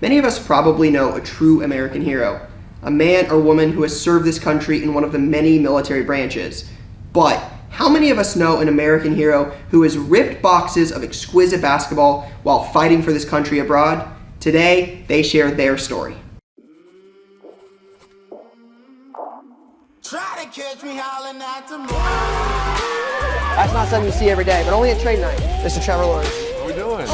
many of us probably know a true American hero, a man or woman who has served this country in one of the many military branches. But how many of us know an American hero who has ripped boxes of exquisite basketball while fighting for this country abroad? Today, they share their story. Try to catch me howling at the moon. That's not something you see every day, but only at trade night. Mr. Trevor Lawrence. What are we doing?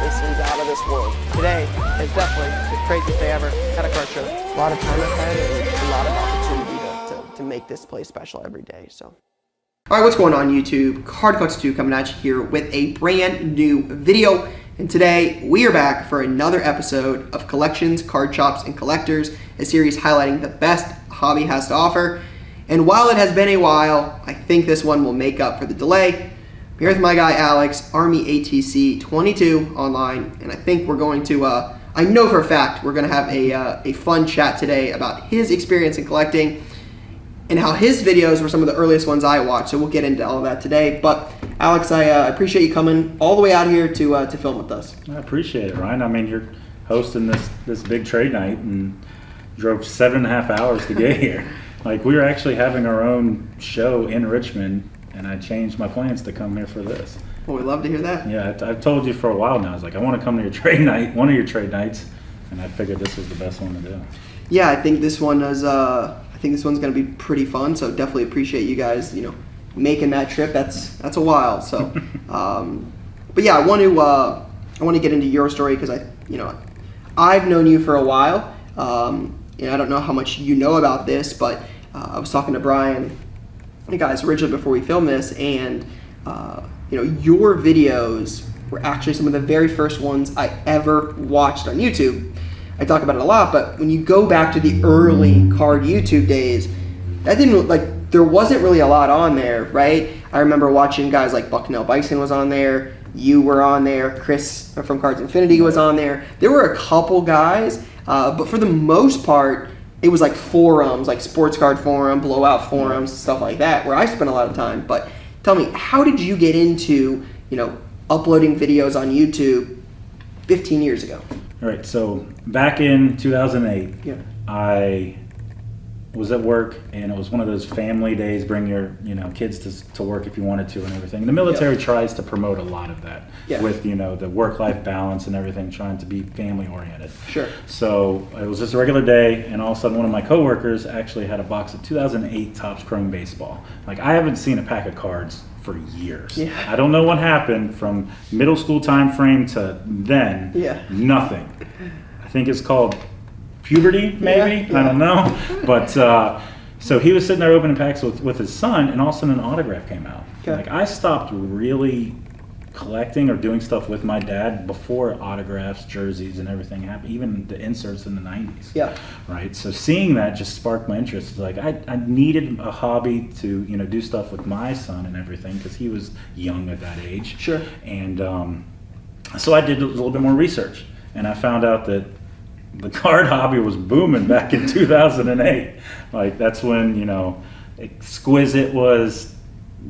This is out of this world. Today is definitely the craziest day ever at a card show. A lot of time ahead and a lot of opportunity to make this place special every day. So, all right, what's going on YouTube? Card Collects 2 coming at you here with a brand new video. And today we are back for another episode of Collections, Card Shops, and Collectors, a series highlighting the best hobby has to offer. And while it has been a while, I think this one will make up for the delay. I'm here with my guy Alex, Army ATC 22 online, and I think we're going to, I know for a fact, we're going to have a fun chat today about his experience in collecting and how his videos were some of the earliest ones I watched, so we'll get into all of that today. But Alex, I appreciate you coming all the way out here to film with us. I appreciate it, Ryan. I mean, you're hosting this big trade night and drove 7.5 hours to get here. Like, we were actually having our own show in Richmond, and I changed my plans to come here for this. Well, we'd love to hear that. Yeah, I've told you for a while now. I was like, I want to come to your trade night, one of your trade nights, and I figured this was the best one to do. Yeah, I think this one is. I think this one's going to be pretty fun. So definitely appreciate you guys, making that trip. That's a while. So, but yeah, I want to get into your story because I've known you for a while. I don't know how much you know about this, but I was talking to Brian, the guys originally before we filmed this, and your videos were actually some of the very first ones I ever watched on YouTube. I talk about it a lot, but when you go back to the early card YouTube days, that didn't look like there wasn't really a lot on there, right? I remember watching guys like Bucknell Bison was on there, you were on there, Chris from Cards Infinity was on there. There were a couple guys, but for the most part, it was like forums, like Sports Card Forum, Blowout Forums, stuff like that, where I spent a lot of time. But tell me, how did you get into, uploading videos on YouTube 15 years ago? All right, so back in 2008, I was at work, and it was one of those family days, bring your kids to work if you wanted to and everything. And the military tries to promote a lot of that with the work-life balance and everything, trying to be family-oriented. Sure. So it was just a regular day, and all of a sudden one of my coworkers actually had a box of 2008 Topps Chrome Baseball. Like, I haven't seen a pack of cards for years. Yeah. I don't know what happened from middle school time frame to then. Nothing. I think it's called puberty, maybe. I don't know. But so he was sitting there opening packs with his son, and all of a sudden an autograph came out. Like, I stopped really collecting or doing stuff with my dad before autographs, jerseys, and everything happened, even the inserts in the 90s. Right? So seeing that just sparked my interest. Like, I needed a hobby to, do stuff with my son and everything, because he was young at that age. Sure. And so I did a little bit more research, and I found out that the card hobby was booming back in 2008. Like, that's when, Exquisite was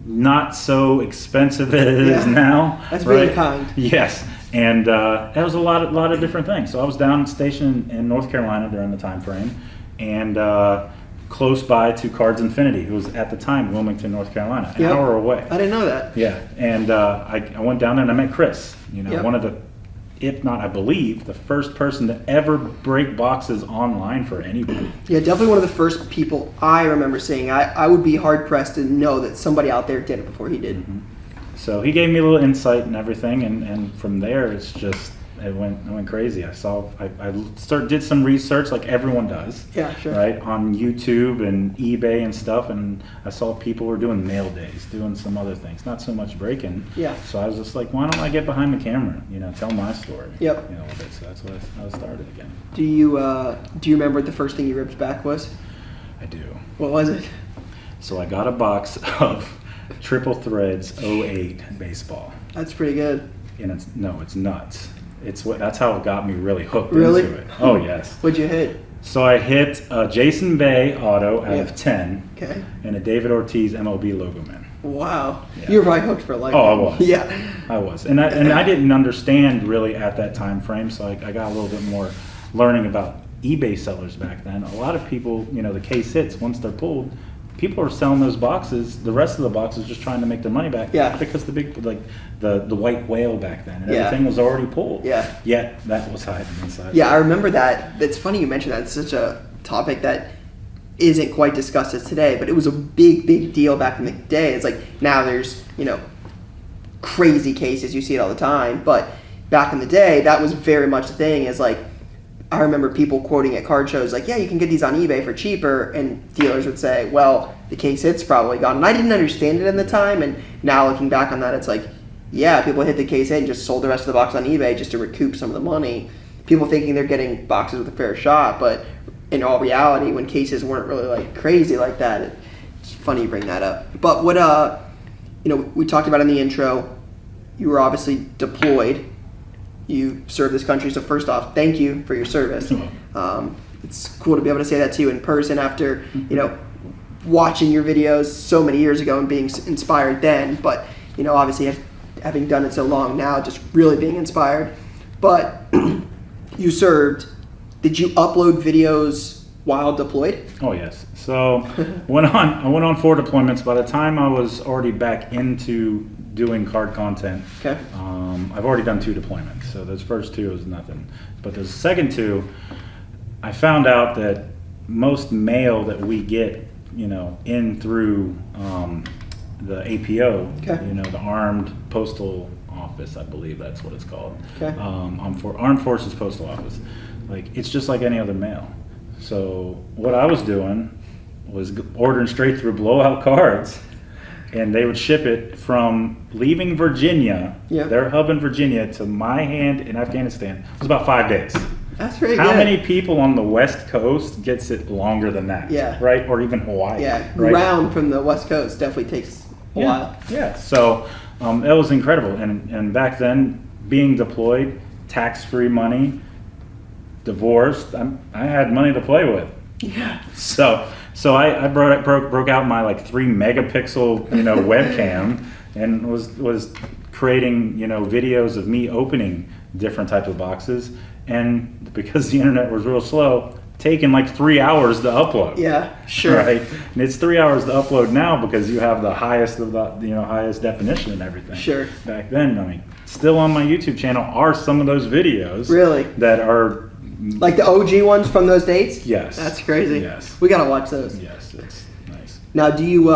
not so expensive as it is now. That's really kind. Yes, and that was a lot of different things. So I was down stationed in North Carolina during the time frame, and close by to Cards Infinity, who was at the time Wilmington, North Carolina, an hour away. I didn't know that. Yeah, and I went down there and I met Chris. One of the, if not, I believe, the first person to ever break boxes online for anybody. Yeah, definitely one of the first people I remember seeing. I would be hard-pressed to know that somebody out there did it before he did. So he gave me a little insight and everything, and from there, it's just, it went crazy. I did some research like everyone does. Yeah, sure. Right, on YouTube and eBay and stuff, and I saw people were doing mail days, doing some other things, not so much breaking. Yeah. So I was just like, why don't I get behind the camera? Tell my story. Yep. With it. So that's what I started again. Do you remember what the first thing you ripped back was? I do. What was it? So I got a box of Triple Threads 08 baseball. That's pretty good. And it's nuts. That's how it got me really hooked into it. Oh, yes. What'd you hit? So I hit a Jason Bay auto out of 10 and a David Ortiz MLB LOGOMAN. Wow. Yeah. You were probably hooked for life. Oh, I was. Yeah. I was, and I didn't understand really at that time frame, so I got a little bit more learning about eBay sellers back then. A lot of people, the case hits once they're pulled. People are selling those boxes, the rest of the boxes, just trying to make their money back. Yeah. Because the big, like the white whale back then, and Yeah. everything was already pulled. Yeah. Yet that was hiding inside. Yeah, I remember that. It's funny you mentioned that. It's such a topic that isn't quite discussed as today, but it was a big deal back in the day. It's like now there's, crazy cases, you see it all the time, but back in the day, that was very much the thing. Is like, I remember people quoting at card shows like, yeah, you can get these on eBay for cheaper, and dealers would say, well, the case hit's probably gone. And I didn't understand it in the time, and now looking back on that, it's like, yeah, people hit the case hit and just sold the rest of the box on eBay just to recoup some of the money. People thinking they're getting boxes with a fair shot, but in all reality, when cases weren't really like crazy like that, it's funny you bring that up. But what we talked about in the intro, you were obviously deployed. You served this country, so first off, thank you for your service. It's cool to be able to say that to you in person after watching your videos so many years ago and being inspired then. But obviously having done it so long now, just really being inspired. But you served. Did you upload videos while deployed? Oh yes. So I went on 4 deployments. By the time I was already back into doing card content, Okay. I've already done 2 deployments. So those first 2 was nothing, but the second 2, I found out that most mail that we get, in through the APO, Okay. the Armed Postal Office, I believe that's what it's called. Okay. Armed Forces Postal Office. Like, it's just like any other mail. So what I was doing was ordering straight through blowout cards, and they would ship it from leaving Virginia, their hub in Virginia, to my hand in Afghanistan. It was about 5 days. That's pretty How good. many people on the West Coast gets it longer than that? Yeah. Right? Or even Hawaii. Yeah, Right? round from the West Coast definitely takes a while. Yeah. So that was incredible. And back then, being deployed, tax-free money, divorced, I had money to play with. Yeah. So I broke out my 3 megapixel webcam and was creating videos of me opening different types of boxes, and because the internet was real slow, taking 3 hours to upload. Yeah, sure. Right, and it's 3 hours to upload now because you have the highest of the highest definition and everything. Sure. Back then, still on my YouTube channel are some of those videos. Really? That are. Like the OG ones from those dates? Yes. That's crazy. Yes. We gotta watch those. Yes, it's nice. Now, do you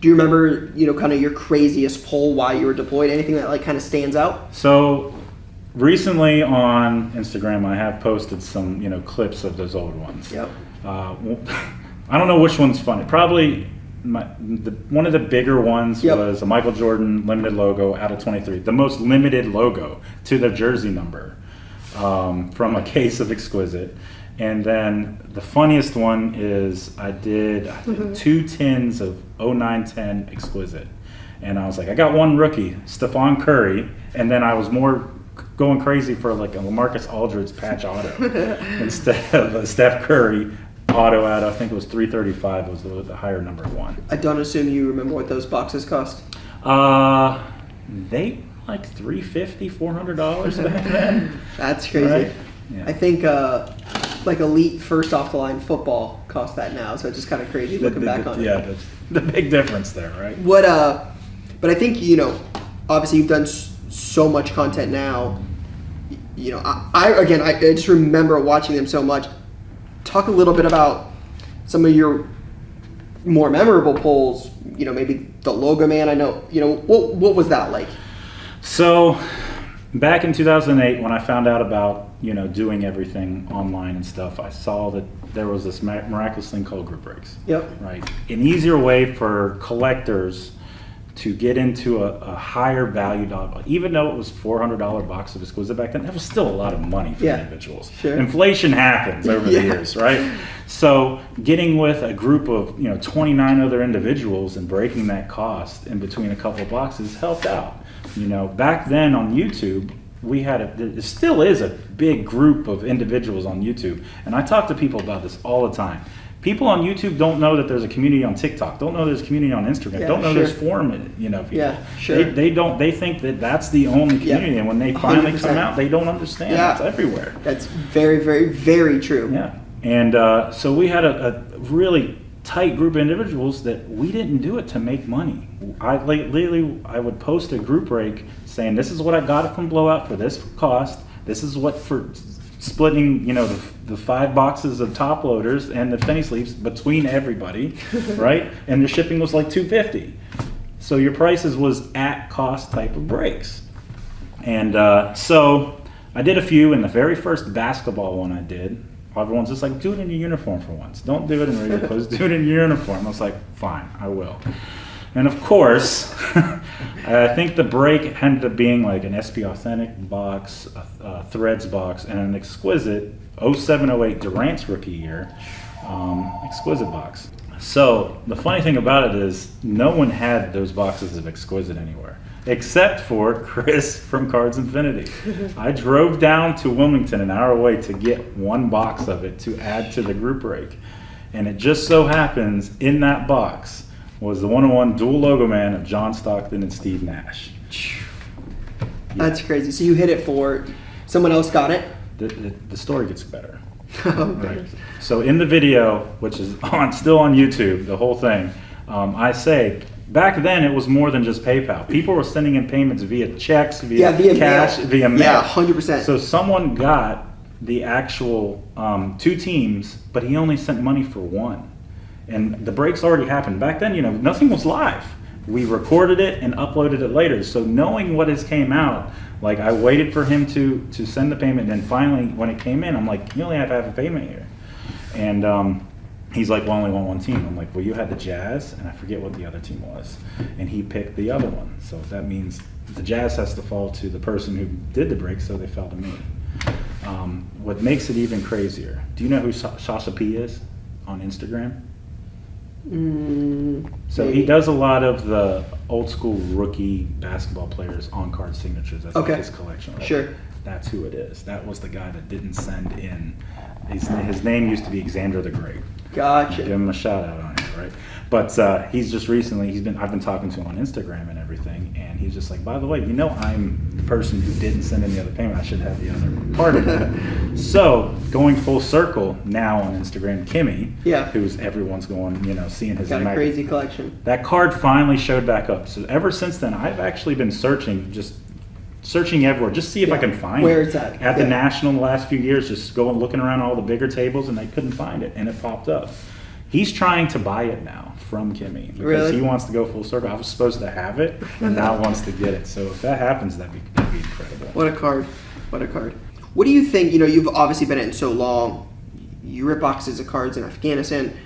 remember, kind of your craziest pull while you were deployed? Anything that kind of stands out? So recently on Instagram, I have posted some clips of those old ones. Yep. I don't know which one's funny. Probably one of the bigger ones was a Michael Jordan limited logo out of 23, the most limited logo to the jersey number. From a case of Exquisite. And then the funniest one is I did 2 tins of 0910 Exquisite. And I was like, I got one rookie, Stephon Curry, and then I was more going crazy for a LaMarcus Aldridge patch auto instead of a Steph Curry auto at, I think it was 335 was the higher number one. I don't assume you remember what those boxes cost. They $350, $400 back then. That's crazy. Right? Yeah. I think elite first off the line football costs that now, so it's just kind of crazy looking back on it. Yeah, that's the big difference there, right? But I think obviously you've done so much content now. I just remember watching them so much. Talk a little bit about some of your more memorable pulls. Maybe the LOGOMAN. I know. What was that like? So back in 2008, when I found out about doing everything online and stuff, I saw that there was this miraculous thing called group breaks. Yep. Right. An easier way for collectors to get into a higher value dog, even though it was $400 box of Exquisite back then, that was still a lot of money for individuals. Sure. Inflation happens over the years, right? So getting with a group of 29 other individuals and breaking that cost in between a couple of boxes helped out. Back then on YouTube, we had there still is a big group of individuals on YouTube, and I talk to people about this all the time. People on YouTube don't know that there's a community on TikTok. Don't know there's a community on Instagram. Yeah, don't know sure. there's forum. People. Yeah, sure. They don't. They think that that's the only community, and when they finally 100%. come out, they don't understand. Yeah. It's everywhere. That's very, very, very true. Yeah. And so we had a really tight group of individuals that we didn't do it to make money. I would post a group break saying, this is what I got it from Blowout for this cost. This is what for splitting, the 5 boxes of top loaders and the penny sleeves between everybody, right? And the shipping was like $250. So your prices was at cost type of breaks. And so I did a few. In the very first basketball one I did, everyone's just like, do it in your uniform for once. Don't do it in regular clothes, do it in your uniform. I was like, fine, I will. And of course, I think the break ended up being like an SP Authentic box, a Threads box, and an exquisite 07-08 Durant's rookie year exquisite box. So the funny thing about it is no one had those boxes of exquisite anywhere, except for Chris from Cards Infinity. I drove down to Wilmington an hour away to get one box of it to add to the group break. And it just so happens in that box was the 101 dual LOGOMAN of John Stockton and Steve Nash. That's crazy. So you hit it for someone else got it? The story gets better. Right. So in the video, which is still on YouTube, the whole thing, I say, back then it was more than just PayPal. People were sending in payments via checks, via cash, mail. via mail. Yeah, 100%. So someone got the actual 2 teams, but he only sent money for 1. And the breaks already happened. Back then, nothing was live. We recorded it and uploaded it later. So knowing what has came out, like I waited for him to send the payment, and then finally when it came in, I'm like, you only have half a payment here. And he's like, well, I only want 1 team. I'm like, well, you had the Jazz, and I forget what the other team was. And he picked the other one. So that means the Jazz has to fall to the person who did the break, so they fell to me. What makes it even crazier, do you know who Sasha P is on Instagram? So he does a lot of the old school rookie basketball players on card signatures. That's like his collection. Right? Sure. That's who it is. That was the guy that didn't send in. His name used to be Xander the Great. Gotcha. Give him a shout out on it, right? But he's just recently, I've been talking to him on Instagram and everything, and he's just like, by the way, I'm the person who didn't send in the other payment. I should have the other part of that. So going full circle now on Instagram, Kimmy, who's everyone's going, seeing his got a crazy collection. That card finally showed back up. So ever since then, I've actually been searching everywhere, just see if I can find Where it. it's at. At the National in the last few years, just looking around all the bigger tables, and I couldn't find it, and it popped up. He's trying to buy it now from Kimmy because he wants to go full circle. I was supposed to have it, and now wants to get it. So if that happens, that'd be incredible. What a card. What a card. What do you think, you've obviously been in it so long, you rip boxes of cards in Afghanistan.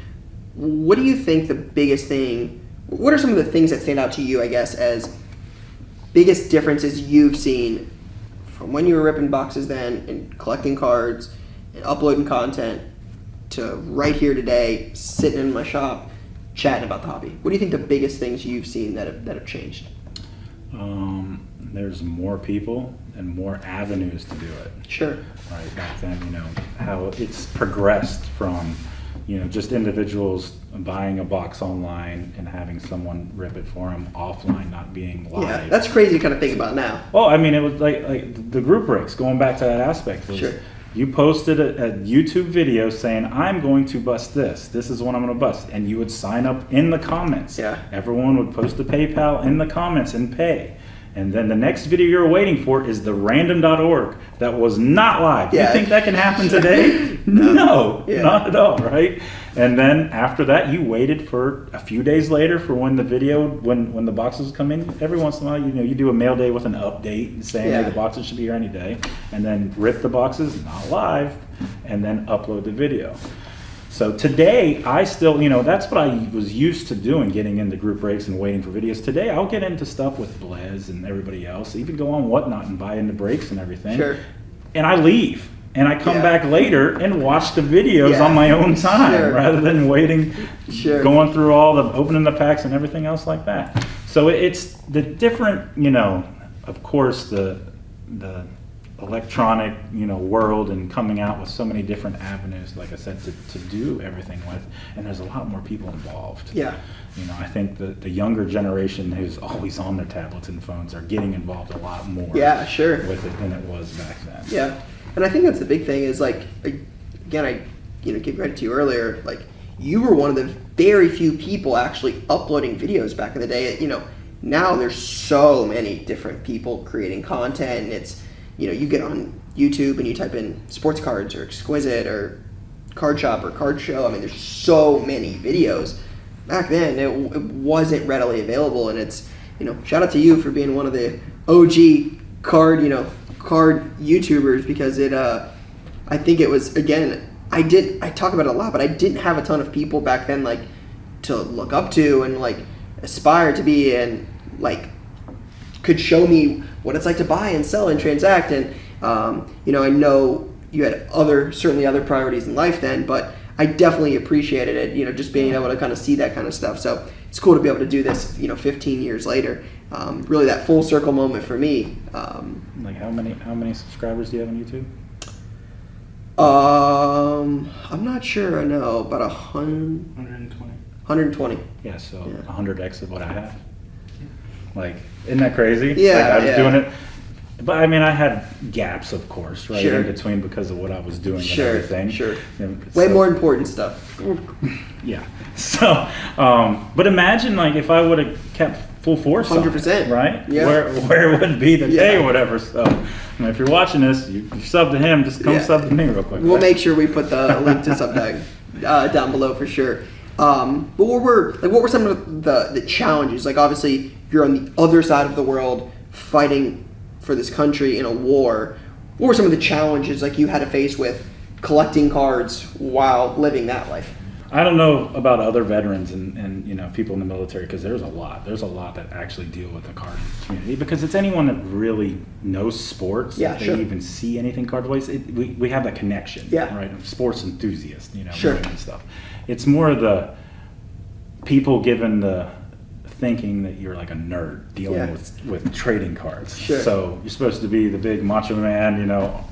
What do you think the biggest thing, what are some of the things that stand out to you, I guess, as biggest differences you've seen from when you were ripping boxes then and collecting cards and uploading content to right here today, sitting in my shop, chatting about the hobby? What do you think the biggest things you've seen that have changed? There's more people and more avenues to do it. Sure. Right, back then, how it's progressed from, just individuals buying a box online and having someone rip it for them offline, not being live. Yeah, that's crazy to kind of think about now. Well, it was like the group breaks, going back to that aspect. Sure. You posted a YouTube video saying, I'm going to bust this. This is what I'm going to bust. And you would sign up in the comments. Yeah. Everyone would post a PayPal in the comments and pay. And then the next video you're waiting for is the random.org that was not live. Yeah. You think that can happen today? No, not at all, right? And then after that, you waited for a few days later for when the video, when the boxes come in. Every once in a while, you do a mail day with an update saying, hey, the boxes should be here any day. And then rip the boxes, not live, and then upload the video. So today, I still, that's what I was used to doing, getting into group breaks and waiting for videos. Today, I'll get into stuff with Blez and everybody else, even go on Whatnot and buy into breaks and everything. Sure. And I leave. And I come back later and watch the videos on my own time rather than waiting, going through all the, opening the packs and everything else like that. So it's the different, of course, the electronic, world, and coming out with so many different avenues, like I said, to do everything with, and there's a lot more people involved. Yeah. I think the younger generation who's always on their tablets and phones are getting involved a lot more. Yeah, sure. With it than it was back then. Yeah, and I think that's the big thing is like, again, I gave credit to you earlier, like you were one of the very few people actually uploading videos back in the day. Now there's so many different people creating content, and it's, you get on YouTube and you type in sports cards or exquisite or card shop or card show. I mean, there's so many videos. Back then, it wasn't readily available, and it's, shout out to you for being one of the OG card YouTubers, because it, I think it was, again, I talk about it a lot, but I didn't have a ton of people back then, like, to look up to and, like, aspire to be, and, like, could show me what it's like to buy and sell and transact. And I know you had certainly other priorities in life then, but I definitely appreciated it, just being able to kind of see that kind of stuff. So it's cool to be able to do this 15 years later. Really that full circle moment for me. Like how many subscribers do you have on YouTube? I'm not sure. I know about 120. 120. Yeah, so 100x of what I have. Like, isn't that crazy? Yeah, like, I was doing it, but I mean, I had gaps, of course, right, in between because of what I was doing and everything. Sure. And way more important stuff. Yeah. So, but imagine like if I would have kept full force. 100%. Right? Yeah. Where it would be today or whatever. So, if you're watching this, you sub to him. Just come sub to me real quick. We'll make sure we put the link to Subtag down below for sure. But what were some of the challenges? Like, obviously, you're on the other side of the world fighting for this country in a war. What were some of the challenges like you had to face with collecting cards while living that life? I don't know about other veterans and people in the military, because there's a lot that actually deal with the card community, because it's anyone that really knows sports. Yeah, if sure. They even see anything card-wise, we have that connection. Yeah. Right. Sports enthusiasts, Sure. and stuff. It's more the people given the thinking that you're like a nerd dealing with trading cards. Sure. So you're supposed to be the big macho man,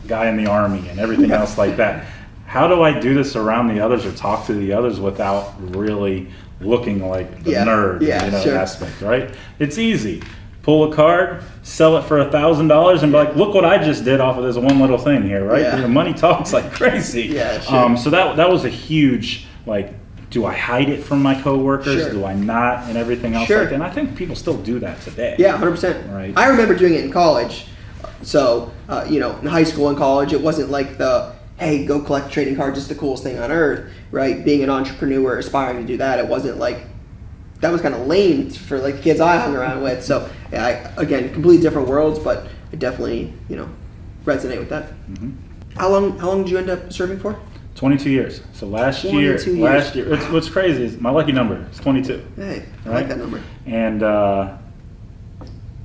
guy in the army and everything else like that. How do I do this around the others or talk to the others without really looking like the nerd aspect, right? It's easy. Pull a card, sell it for $1,000, and be like, look what I just did off of this one little thing here, right? Yeah. Money talks like crazy. Yeah, sure. So that was a huge, like, do I hide it from my coworkers? Sure. Do I not? And everything else Sure. like that. And I think people still do that today. Yeah, 100%. Right. I remember doing it in college. So, in high school and college, it wasn't like hey, go collect trading cards, it's the coolest thing on earth, right? Being an entrepreneur, aspiring to do that, it wasn't like, that was kind of lame for like the kids I hung around with. So, again, completely different worlds, but I definitely, resonate with that. Mm-hmm. How long did you end up serving for? 22 years. So last year, what's crazy is my lucky number is 22. Hey, I right? like that number. And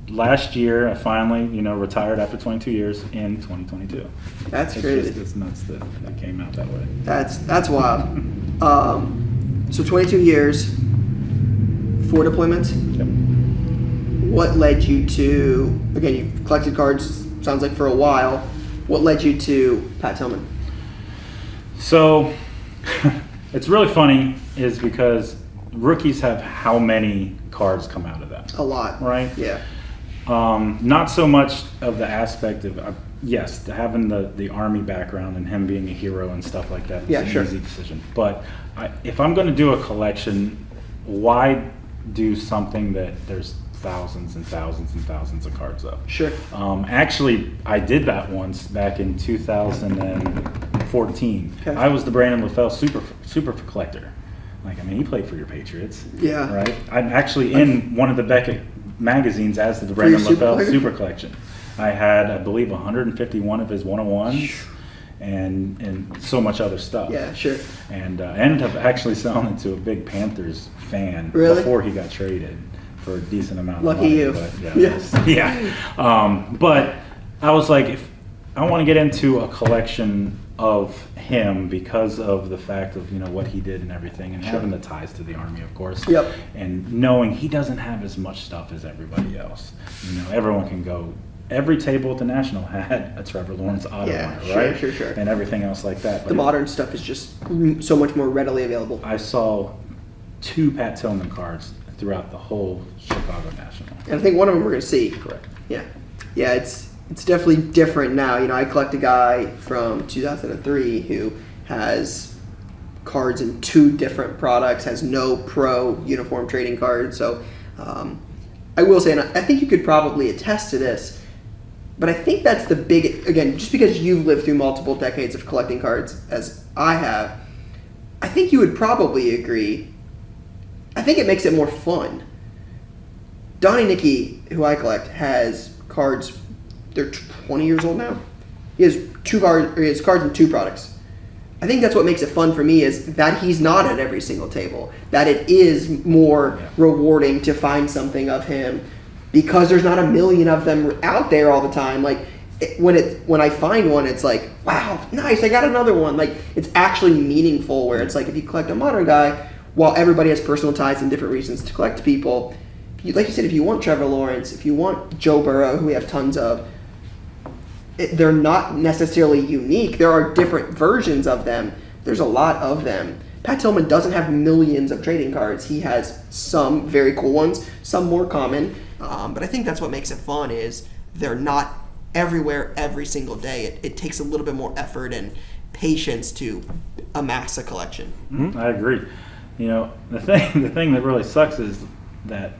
last year, I finally, retired after 22 years in 2022. That's crazy. It's nuts that it came out that way. That's wild. So 22 years, 4 deployments. Yep. What led you to, again, you've collected cards, sounds like for a while. What led you to Pat Tillman? So, it's really funny is because rookies have how many cards come out of them? A lot. Right? Yeah. Not so much of the aspect of, yes, having the Army background and him being a hero and stuff like that is an easy decision. But if I'm going to do a collection, why do something that there's thousands and thousands and thousands of cards of? Sure. Actually, I did that once back in 2014. Okay. I was the Brandon LaFell super collector. Like, I mean, he played for your Patriots. Yeah. Right? I'm actually in one of the Beckett magazines as the Brandon LaFell Super Collection. I had, I believe, 151 of his 101s and so much other stuff. Yeah, sure. And I ended up actually selling it to a big Panthers fan before he got traded for a decent amount of money. Lucky you. But, but I was like, if I want to get into a collection of him because of the fact of what he did and everything, and having the ties to the Army, of course. Yep. And knowing he doesn't have as much stuff as everybody else. Everyone can go every table at the National had a Trevor Lawrence auto Yeah, on it, right? sure. And everything else like that. But The modern stuff is just so much more readily available. I saw 2 Pat Tillman cards throughout the whole Chicago National. And I think one of them we're going to see. Correct. Yeah. Yeah, it's definitely different now. You know, I collect a guy from 2003 who has cards in 2 different products, has no pro uniform trading cards. So I will say, and I think you could probably attest to this, but I think that's the big, again, just because you've lived through multiple decades of collecting cards as I have, I think you would probably agree. I think it makes it more fun. Donnie Nicky, who I collect, has cards, they're 20 years old now. He has cards in 2 products. I think that's what makes it fun for me, is that he's not at every single table. That it is more rewarding to find something of him, because there's not a million of them out there all the time. Like when I find one, it's like, wow, nice, I got another one. Like it's actually meaningful. Where it's like if you collect a modern guy, while everybody has personal ties and different reasons to collect people, like you said, if you want Trevor Lawrence, if you want Joe Burrow, who we have tons of, they're not necessarily unique. There are different versions of them. There's a lot of them. Pat Tillman doesn't have millions of trading cards. He has some very cool ones, some more common. But I think that's what makes it fun, is they're not everywhere every single day. It takes a little bit more effort and patience to amass a collection. Mm-hmm. I agree. You know, the thing that really sucks is that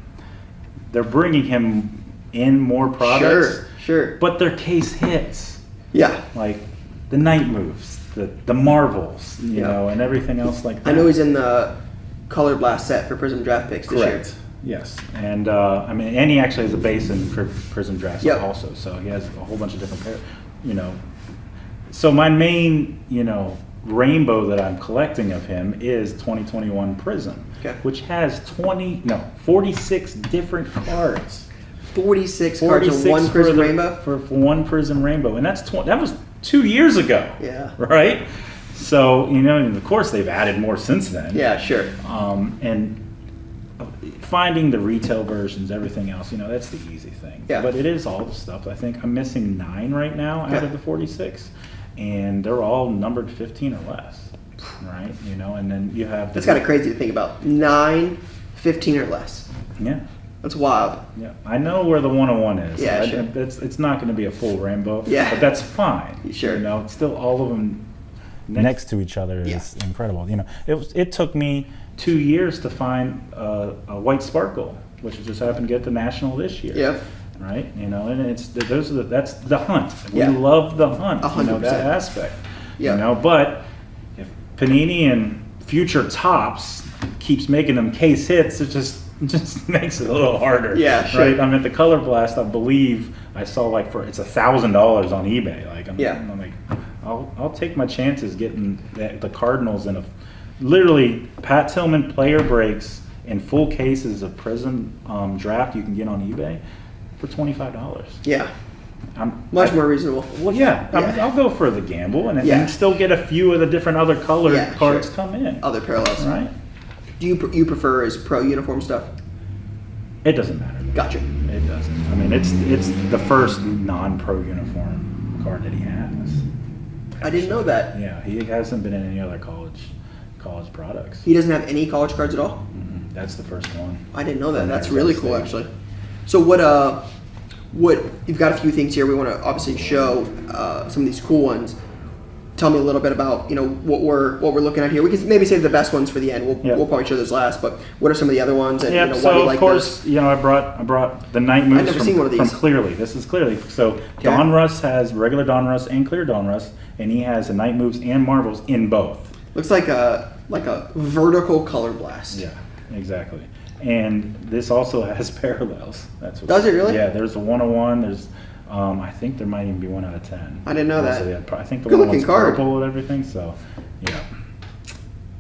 they're bringing him in more products. Sure. But their case hits. Yeah. Like the night moves, the marvels, you know, and everything else like that. I know he's in the Color Blast set for Prism Draft Picks this year. Yes. And and he actually has a base in Prism Draft also. So he has a whole bunch of different So my main, rainbow that I'm collecting of him is 2021 Prism, which has 46 different cards. 46 cards in one Prism Rainbow? For one Prism Rainbow. And that was 2 years ago. Yeah. Right? So, and of course they've added more since then. Yeah, sure. And finding the retail versions, everything else, that's the easy thing. Yeah. But it is all the stuff. I think I'm missing 9 right now out of the 46. And they're all numbered 15 or less. Right? And then you have... That's kind of crazy to think about. 9, 15 or less. Yeah. That's wild. Yeah, I know where the 101 is. Yeah, sure. It's not going to be a full rainbow. Yeah. But that's fine. Sure. It's still all of them next to each other is incredible. It took me 2 years to find a white sparkle, which just happened to get the National this year. Yeah. Right. And that's the hunt. Yeah. We love the hunt. 100%. That aspect. Yeah. But if Panini and Future Tops keeps making them case hits, it just makes it a little harder. Yeah, sure. Right. I'm at the Color Blast. I believe I saw it's $1,000 on eBay. I'm like, I'll take my chances getting the Cardinals in literally Pat Tillman player breaks in full cases of Prism Draft you can get on eBay for $25. Yeah. Much more reasonable. Well, yeah. I'll go for the gamble and still get a few of the different other colored cards come in. Other parallels. Right. Do you prefer his pro uniform stuff? It doesn't matter. Gotcha. It doesn't. I mean, it's the first non-pro uniform card that he has. I didn't know that. Yeah, he hasn't been in any other college products. He doesn't have any college cards at all? Mm-hmm. That's the first one. I didn't know that. That's really cool, actually. So what you've got a few things here. We want to obviously show some of these cool ones. Tell me a little bit about what we're looking at here. We can maybe save the best ones for the end. We'll probably show those last. But what are some of the other ones? And why do you like course, those? I brought the Night Moves from Clearly. This is Clearly. So Donruss has regular Donruss and clear Donruss, and he has the Night Moves and Marvels in both. Looks like a vertical Color Blast. Yeah, exactly. And this also has parallels. Does it really? Yeah, there's a 101. There's I think there might even be 1 out of 10. I didn't know that. Yeah, I think the good one looking was card. purple and everything. So, yeah.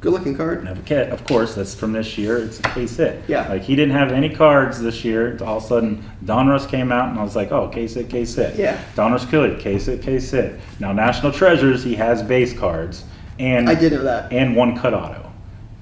Good looking card. Of course, that's from this year. It's a case hit. Yeah. Like he didn't have any cards this year. All of a sudden, Donruss came out, and I was like, oh, case hit, case hit. Yeah. Donruss Killer, case hit, case hit. Now National Treasures, he has base cards, and I did know that. and 1 cut auto.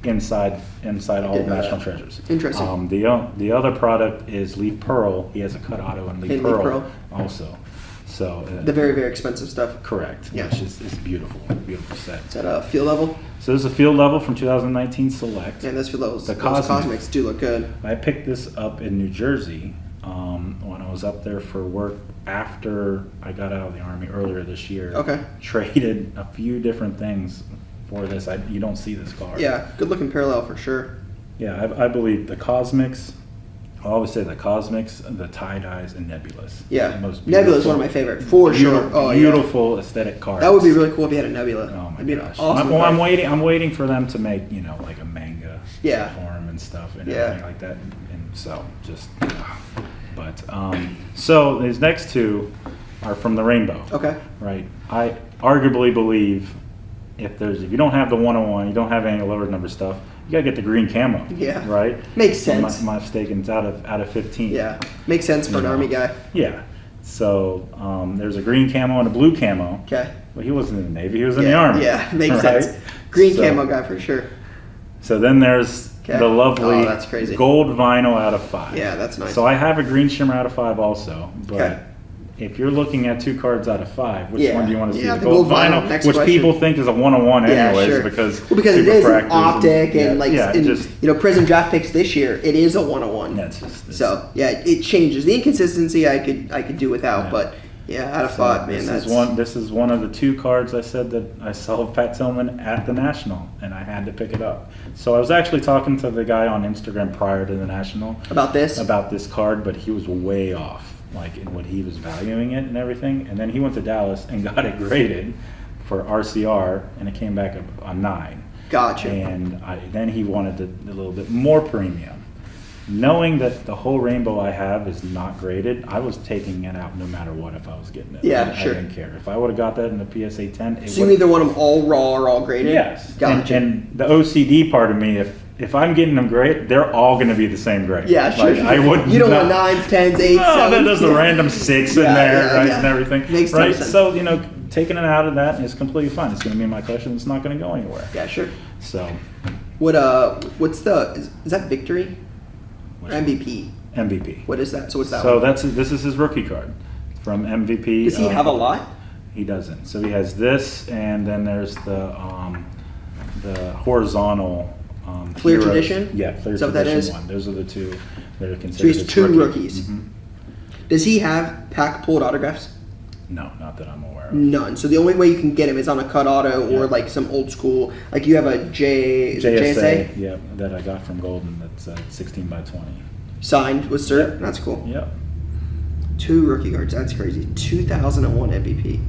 inside all didn't know National that. Treasures. Interesting. The other product is Leaf Pearl. He has a cut auto and Leaf And Leaf Pearl Pearl. also. So The very, very expensive stuff. correct, Yeah. which is beautiful, beautiful set. Is that a field level? So this is a field level from 2019 Select. Yeah, those field levels. The Those Cosmic. Cosmics do look good. I picked this up in New Jersey when I was up there for work after I got out of the Army earlier this year. Okay. Traded a few different things for this. You don't see this car. Yeah, good looking parallel for sure. Yeah, I believe the Cosmics, I always say the Cosmics, the tie-dyes, and Nebulas. Yeah, The most Nebula is one of my favorite, for sure. Oh, yeah. Beautiful aesthetic cars. That would be really cool if you had a Nebula. Oh my It'd be an gosh! awesome I'm car. waiting for them to make like a manga Yeah. form and stuff and Yeah. everything like that. And so just, but so these next two are from the Rainbow. Okay. Right. I arguably believe if you don't have the 101, you don't have any lower number stuff, you gotta get the green camo. Yeah. Right. Makes sense. My mistaken, it's out of 15. Yeah, makes sense for an You know. Army guy. Yeah. So there's a green camo and a blue camo. Okay. Well, he wasn't in the Navy; he was in the Yeah, Army. yeah, makes right? sense. Green So- camo guy for sure. So then there's Okay. the lovely Oh, that's crazy. gold vinyl out of 5. Yeah, that's nice. So I have a green shimmer out of 5 also, but Okay. if you're looking at 2 cards out of 5, which Yeah. one do you want to see? Yeah, The gold vinyl, next which question. people think is a 101 Yeah, anyways sure. because Well, because it super is an fractors optic and like yeah, in, just Prison Draft Picks this year, it is a 101. that's just So yeah, it changes. The inconsistency I could do without, Yeah. but yeah, out of so 5, man, this is one of the 2 cards I said that I saw of Pat Tillman at the National, and I had to pick it up. So I was actually talking to the guy on Instagram prior to the National about this. about this card, but he was way off, like in what he was valuing it and everything. And then he went to Dallas and got it graded for RCR, and it came back a 9. Gotcha. And then he wanted a little bit more premium. Knowing that the whole Rainbow I have is not graded, I was taking it out no matter what if I was getting it. Yeah, I sure. didn't care. If I would have got that in the PSA 10, it So you would. either want them all raw or all graded? Yes. Gotcha. And the OCD part of me, if I'm getting them great, they're all going to be the same grade. Yeah, sure. Like, I would. You don't not, want 9s, 10s, 8s, no, 7s. there's a random 6 in Yeah, there, yeah, right, yeah. and everything. Makes total right. sense. So taking it out of that is completely fine. It's going to be in my collection. It's not going to go anywhere. Yeah, sure. So. What's is that Victory or which one? MVP? MVP. What is that? So what's that So one? this is his rookie card from MVP. Does he have a lot? He doesn't. So he has this, and then there's the horizontal. Fleer Heroes. Tradition? Yeah, Fleer Is that what that Tradition is? one. Those are the 2 that are considered. So he has his 2 rookie. rookies. Mhm. Does he have pack pulled autographs? No, not that I'm aware of. None. So the only way you can get him is on a cut auto or Yeah. like some old school. Like you have a JSA yeah, that I got from Golden. That's 16 by 20. signed with cert. Yep. That's cool. Yep. 2 rookie cards. That's crazy. 2001 MVP.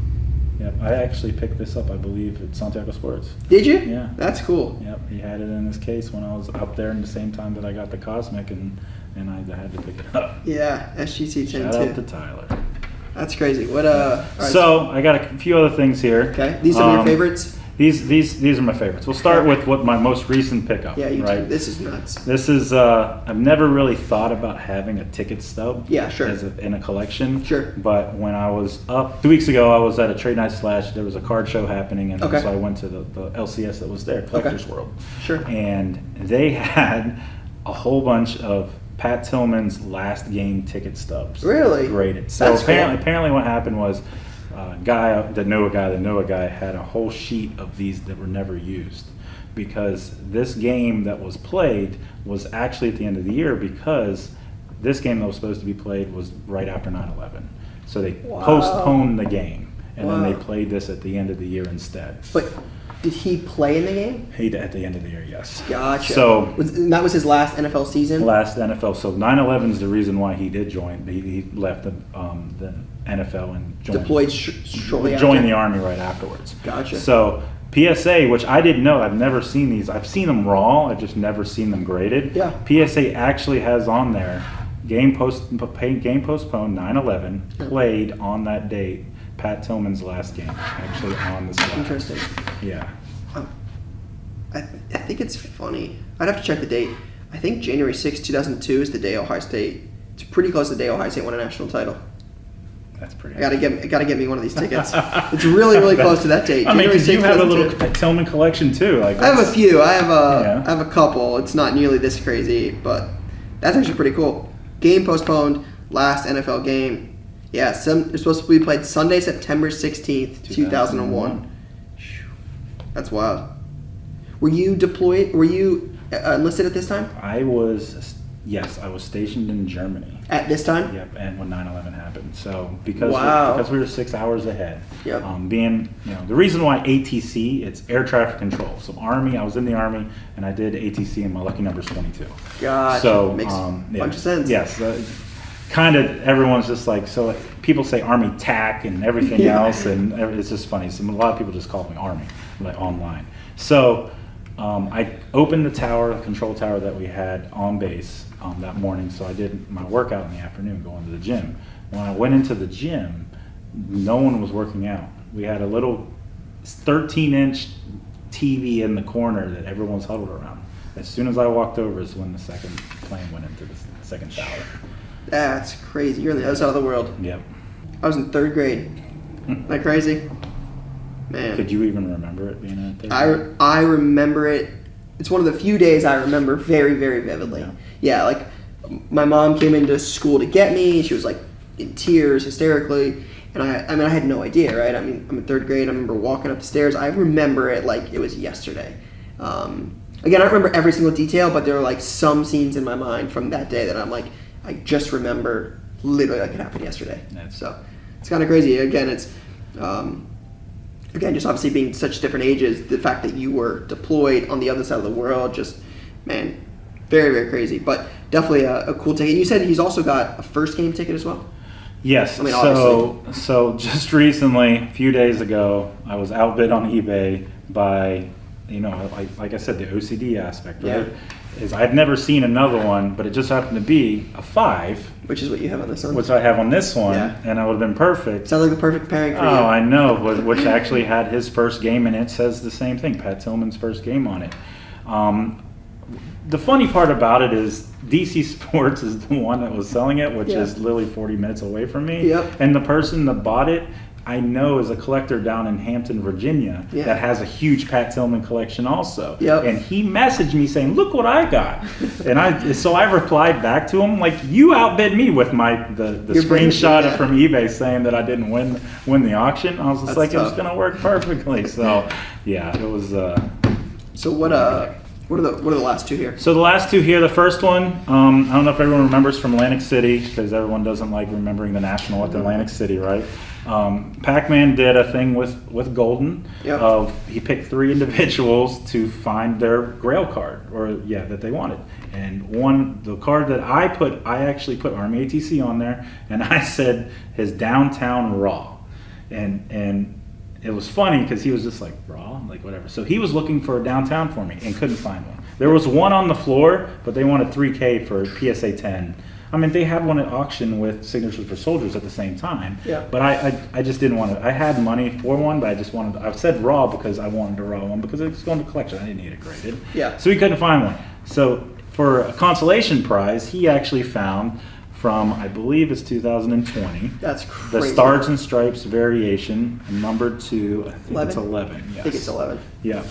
Yep. I actually picked this up, I believe, at Santiago Sports. Did you? Yeah. That's cool. Yep, he had it in his case when I was up there in the same time that I got the Cosmic, and I had to pick it up. Yeah, SGC 10 Shout out to too. Tyler. That's crazy. What all right, So I got a few other things here. okay, these are your favorites. These are my favorites. We'll start with what my most recent pickup. Yeah, you right. This is nuts. This is I've never really thought about having a ticket stub. Yeah, sure. In a collection. Sure. But when I was up 2 weeks ago, I was at a trade night / there was a card show happening, and Okay. so I went to the LCS that was there, Collectors World. Sure. And they had a whole bunch of Pat Tillman's last game ticket stubs. Really? Graded. So That's cool. apparently what happened was guy that knew a guy had a whole sheet of these that were never used, because this game that was played was actually at the end of the year, because this game that was supposed to be played was right after 9/11. So they Wow. postponed the game, and then they Wow. played this at the end of the year instead. But did he play in the game? He at the end of the year, yes. Gotcha. So And that was his last NFL season? last NFL. So 9/11 is the reason why he did join. He left the NFL and joined. Deployed shortly joined after? the Army right afterwards. Gotcha. So PSA, which I didn't know, I've never seen these. I've seen them raw. I've just never seen them graded. Yeah. PSA actually has on there game postponed 9/11, Yeah. played on that date. Pat Tillman's last game actually on the slide. Interesting. Yeah. I think it's funny. I'd have to check the date. I think January 6, 2002 is the day Ohio State. It's pretty close to the day Ohio State won a national title. That's pretty. I gotta get me one of these tickets. It's really, really close to that date. I mean, January because you 6th, have a little 2002. Tillman collection too. Like I have a few. I Yeah. have a couple. It's not nearly this crazy, but that's actually pretty cool. Game postponed. Last NFL game. Yeah, it's supposed to be played Sunday, September 16th, 2001. That's wild. Were you deployed? Were you enlisted at this time? I was stationed in Germany. At this time? Yep, and when 9/11 happened. So because Wow. because we were 6 hours ahead. Yep. The reason why ATC, it's air traffic control. So Army, I was in the Army and I did ATC and my lucky number's 22. Gotcha. So Makes a yeah. bunch of sense. Yes. Kind of everyone's just like, so like, people say Army TAC and everything Yeah. else, and it's just funny. So a lot of people just call me Army, like online. So I opened the control tower that we had on base that morning. So I did my workout in the afternoon, going to the gym. When I went into the gym, no one was working out. We had a little 13-inch TV in the corner that everyone's huddled around. As soon as I walked over is when the second plane went into the second tower. That's crazy. You're on the other side of the world. Yep. I was in 3rd grade. Isn't that crazy? Man. Could you even remember it being in 3rd grade? I remember it. It's one of the few days I remember very, very vividly. Yeah, like my mom came into school to get me. She was like in tears, hysterically. And I had no idea, right? I mean, I'm in 3rd grade. I remember walking up the stairs. I remember it like it was yesterday. Again, I don't remember every single detail, but there are like some scenes in my mind from that day that I'm like, I just remember literally like it happened yesterday. So it's kind of crazy. Again, it's just obviously being such different ages, the fact that you were deployed on the other side of the world, just, man, very, very crazy. But definitely a cool ticket. You said he's also got a first game ticket as well? Yes. I mean, so just recently, a few days ago, I was outbid on eBay by, like I said, the OCD aspect, right? Yeah. Is I'd never seen another one, but it just happened to be a 5. Which is what you have on this one? Which I have on this one, Yeah. and I would have been perfect. Sounds like the perfect pairing for you. Oh, I know, which actually had his first game, and it says the same thing, Pat Tillman's first game on it. The funny part about it is DC Sports is the one that was selling it, which is literally 40 minutes away from me. Yep. And the person that bought it, I know is a collector down in Hampton, Virginia, that has a huge Pat Tillman collection also. Yep. And he messaged me saying, "Look what I got," and I replied back to him like, "You outbid me with the screenshot from eBay saying that I didn't win the auction." I was just That's it was tough. gonna work perfectly. So yeah, it was. So what are the last two here? So the last two here, the first one, I don't know if everyone remembers from Atlantic City, because everyone doesn't like remembering the National at Atlantic City, right? Pac-Man did a thing with Golden. Yep. He picked 3 individuals to find their Grail card, that they wanted. And the card that I actually put Army ATC on there, and I said his Downtown Raw, and it was funny because he was just like, raw, like whatever. So he was looking for a downtown for me and couldn't find one. There was one on the floor, but they wanted $3K for PSA 10. I mean, they had one at auction with Signatures for Soldiers at the same time. Yeah. But I just didn't want it. I had money for one, but I said raw because I wanted a raw one because it was going to collection. I didn't need it graded. Yeah. So he couldn't find one. So for a consolation prize, he actually found from, I believe it's 2020. That's crazy. The Stars and Stripes variation, numbered to, I think it's 11. Yes. I think it's 11. Yeah.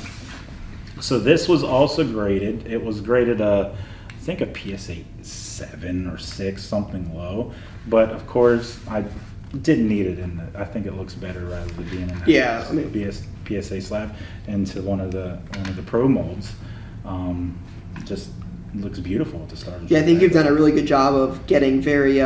So this was also graded. It was graded I think a PSA 7 or 6, something low. But of course, I didn't need it in I think it looks better rather than being in that PSA slab into one of the pro molds. Just looks beautiful with the stars. Yeah, I think you've done a really good job of getting very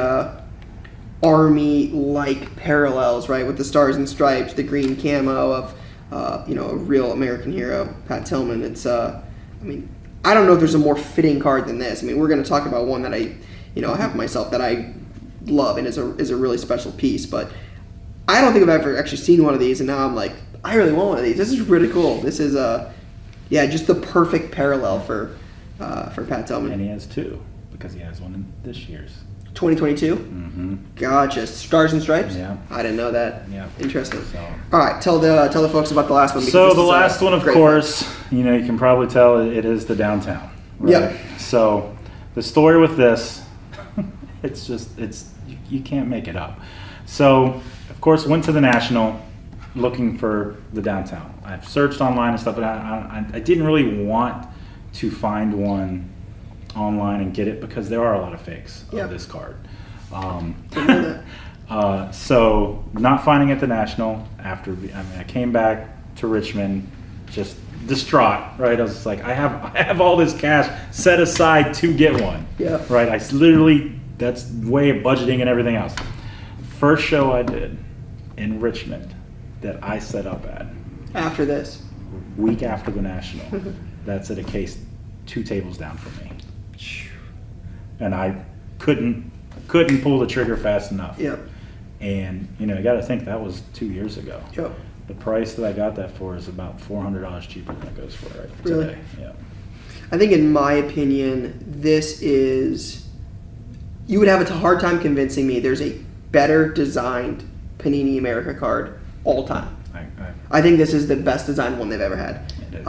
Army-like parallels, right? With the Stars and Stripes, the green camo of a real American hero, Pat Tillman. It's I don't know if there's a more fitting card than this. I mean, we're going to talk about one that I have myself that I love and is a really special piece, but I don't think I've ever actually seen one of these, and now I'm like, I really want one of these. This is really cool. This is just the perfect parallel for Pat Tillman. And he has 2 because he has one in this year's. 2022? Mm-hmm. Gotcha. Stars and Stripes? Yeah. I didn't know that. Yeah. Interesting. So. All right, tell the folks about the last one. So the last one, of course, you can probably tell it is the Downtown. Right? Yep. So the story with this, it's you can't make it up. So, of course, went to the National looking for the downtown. I've searched online and stuff, but I didn't really want to find one online and get it because there are a lot of fakes of this card. So not finding it at the National I came back to Richmond just distraught, right? I was just like, I have all this cash set aside to get one. Yeah. Right. That's way of budgeting and everything else. First show I did in Richmond that I set up at. After this. Week after the National. That's at a case 2 tables down from me. And I couldn't pull the trigger fast enough. Yep. And you got to think that was 2 years ago. Yep. The price that I got that for is about $400 cheaper than it goes for right Really? today. Yeah. I think, in my opinion, this is. You would have a hard time convincing me there's a better designed Panini America card all time. I think this is the best designed one they've ever had. It is.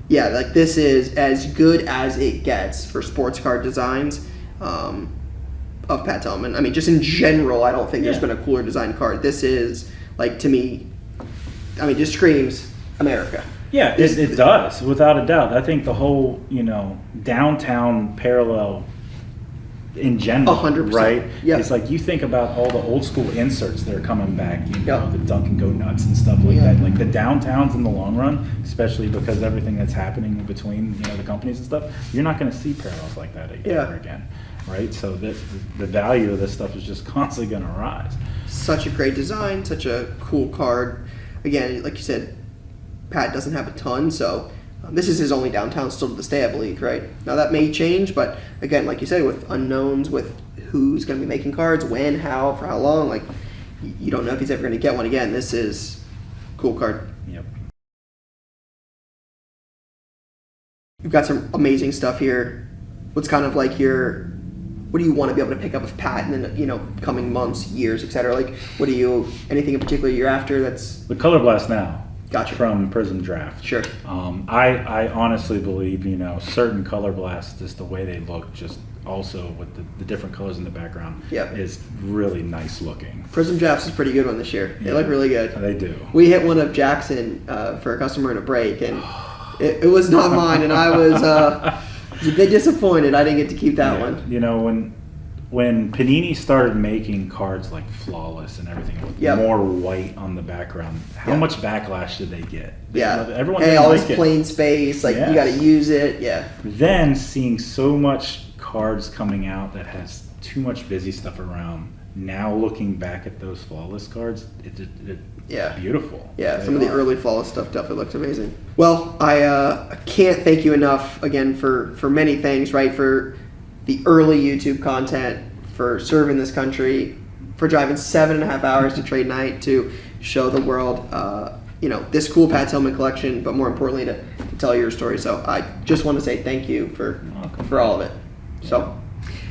Yeah, like this is as good as it gets for sports card designs of Pat Tillman. I mean, just in general, I don't think there's been a cooler designed card. This is, like, to me, I mean, just screams America. Yeah, it does, without a doubt. I think the whole, downtown parallel in general, 100%. right? Yeah. It's like you think about all the old school inserts that are coming back, the Dunk and Go Nuts and stuff like that. Like the downtowns in the long run, especially because everything that's happening in between, the companies and stuff, you're not going to see parallels like that ever again, right? So the value of this stuff is just constantly going to rise. Such a great design, such a cool card. Again, like you said, Pat doesn't have a ton, so this is his only downtown still to this day, I believe, right? Now that may change, but again, like you said, with unknowns, with who's going to be making cards, when, how, for how long, like you don't know if he's ever going to get one again. This is a cool card. Yep. You've got some amazing stuff here. What's kind of like what do you want to be able to pick up with Pat in the coming months, years, etc.? Like, anything in particular you're after that's... The Color Blast now. Gotcha. From Prism Draft. Sure. I honestly believe, certain color blasts, just the way they look, just also with the different colors in the background, is really nice looking. Prism Drafts is a pretty good one this year. They look really good. They do. We hit one of Jackson for a customer in a break, and it was not mine, and I was a bit disappointed I didn't get to keep that one. When Panini started making cards like Flawless and everything with more white on the background, how much backlash did they get? Everyone all like this plain space, like you got to use it. Yeah. Then seeing so much cards coming out that has too much busy stuff around. Now looking back at those Flawless cards, it's beautiful. Yeah, some of the early Flawless stuff definitely looks amazing. Well, I can't thank you enough again for many things, right? For the early YouTube content, for serving this country, for driving 7.5 hours to trade night to show the world, this cool Pat Tillman collection, but more importantly to tell your story. So I just want to say thank you for all of it. So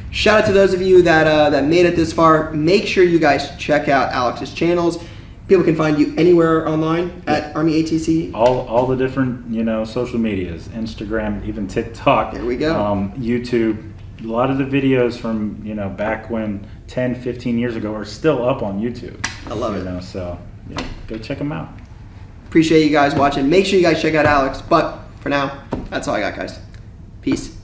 shout out to those of you that made it this far. Make sure you guys check out Alex's channels. People can find you anywhere online at Army ATC. All the different social medias, Instagram, even TikTok. There we go. YouTube. A lot of the videos from back when 10, 15 years ago are still up on YouTube. I love it. So go check them out. Appreciate you guys watching. Make sure you guys check out Alex. But for now, that's all I got, guys. Peace.